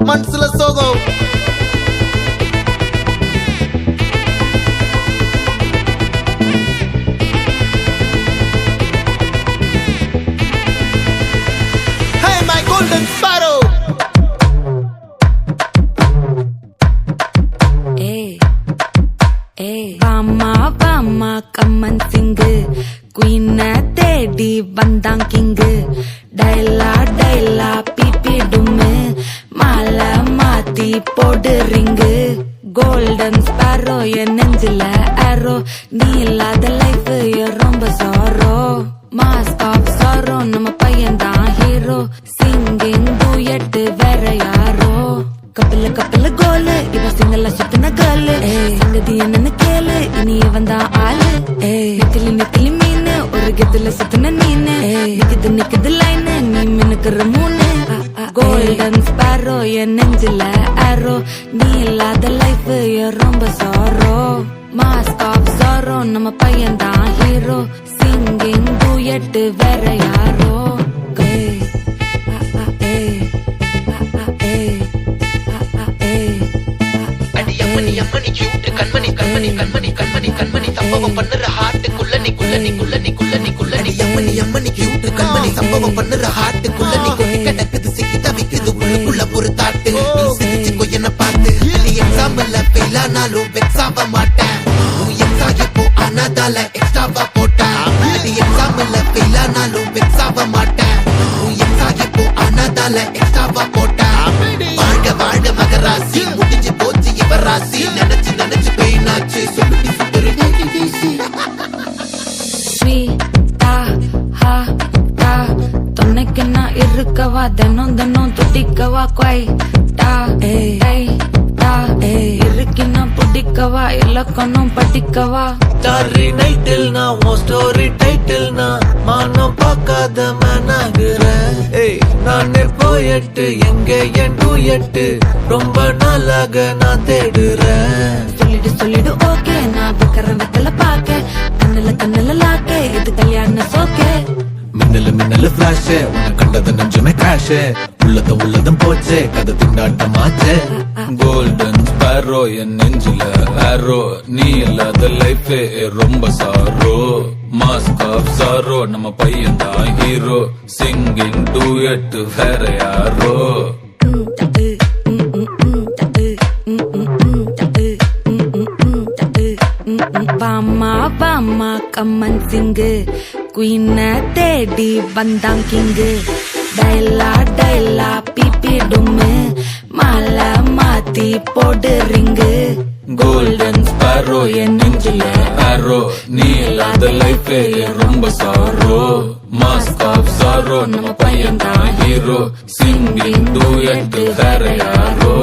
மனசுல சோகம். Hey my golden sparrow. Bama கம்மன் சிங்கு குயின தேடி வந்தான் கிங்கு. டைலா பிபிடுமு மாலை மாத்தி போடு ரிங்கு. கோல்டன் ஸ்பாரோ என் நெஞ்சில ஆரோ, நீ இல்லாத லைஃப் ரொம்ப சாரோ. மாஸ்க் ஆஃப் சாரோ நம்ம பையன் தான் ஹீரோ. சிங்கிங் டூயட் வேற யாரோ. கப்பில கோலு இவ சிங்கல்ல சுத்தின கேர்ளு. சங்கதி என்னன்னு கேளு இனி வந்தா ஆளு. நெத்திலி மீன் ஒரு கெத்துல சுத்தின நீனு. நிக்குது லைன் நீ மினுக்குற மூணு. கோல்டன் ஸ்பாரோ என் நெஞ்சில ஆரோ, நீ இல்லாத லைஃப் ரொம்ப சாரோ. மாஸ்க் ஆஃப் சாரோ நம்ம பையன் தான் ஹீரோ. சிங்கிங் டூயட் வேற யாரோ. அம்மணி கியூட் கண்மணி கண்மணி கண்மணி கண்மணி கண்மணி சம்பவம் பண்ணுற ஹார்ட்டுக்குள்ள நீ குள்ள நீ குள்ள நீ குள்ள நீ குள்ள நீ அம்மணி கியூட் கண்மணி சம்பவம் பண்ணுற ஹார்ட்டுக்குள்ள நீ கொட்டி கிடக்குது சிக்கி தவிக்குது உள்ளுக்குள்ள ஒரு தாட்டு. நீ சிரிச்சுக்கோ என்ன பார்த்து. நீ எக்ஸாம்பிள் ஃபெயில் ஆனாலும் வெக்ஸ் ஆக மாட்டேன். நீ எக்ஸா இப்போ ஆனாதால எக்ஸ்ட்ராவா போட்டேன். நீ எக்ஸாம்பிள் ஃபெயில் ஆனாலும் வெக்ஸ் ஆக மாட்டேன். நீ எக்ஸா இப்போ ஆனாதால எக்ஸ்ட்ராவா போட்டேன். வாழ்க வாழ்க மகராசி முடிஞ்சு போச்சு இவராசி. நினைச்சு பெயினாச்சு சொல்லுடி சுத்தரு டைடிசி. துணைக்கு நான் இருக்கவா தினம் துடிக்கவா குவைட்டா. இருக்கினா பிடிக்கவா இலக்கணம் படிக்கவா. ஸ்டாரி நைட்டில் நான் உன் ஸ்டோரி டைட்டில் நான் மானம் பார்க்காத மேனாகிறேன். நான் போயட்டு எங்க என் டூயட்டு ரொம்ப நாளாக நான் தேடுறேன். சொல்லிடு ஓகே நான் வெத்தல பாக்க. கண்ணுல லாக்க இது கல்யாண சோக்கே. மின்னல பிளாஷ் உன்னை கண்டது நெஞ்சுமே கிராஷ். உள்ளதும் போச்சே கதை திண்டாட்டமாச்சே. கோல்டன் ஸ்பாரோ என் நெஞ்சில ஆரோ, நீ இல்லாத லைஃப் ரொம்ப சாரோ. மாஸ்க் ஆஃப் சாரோ நம்ம பையன் தான் ஹீரோ. சிங்கிங் டூயட் வேற யாரோ. பாமா கம்மன் சிங்கு குயின தேடி வந்தான் கிங்கு. டைலா பிபிடுமு மாலை மாத்தி போடு ரிங்கு. கோல்டன் ஸ்பாரோ என் நெஞ்சில ஆரோ, நீ இல்லாத லைஃப் ரொம்ப சாரோ. மாஸ்க் ஆஃப் சாரோ நம்ம பையன் தான் ஹீரோ. சிங்கிங் டூயட் வேற யாரோ.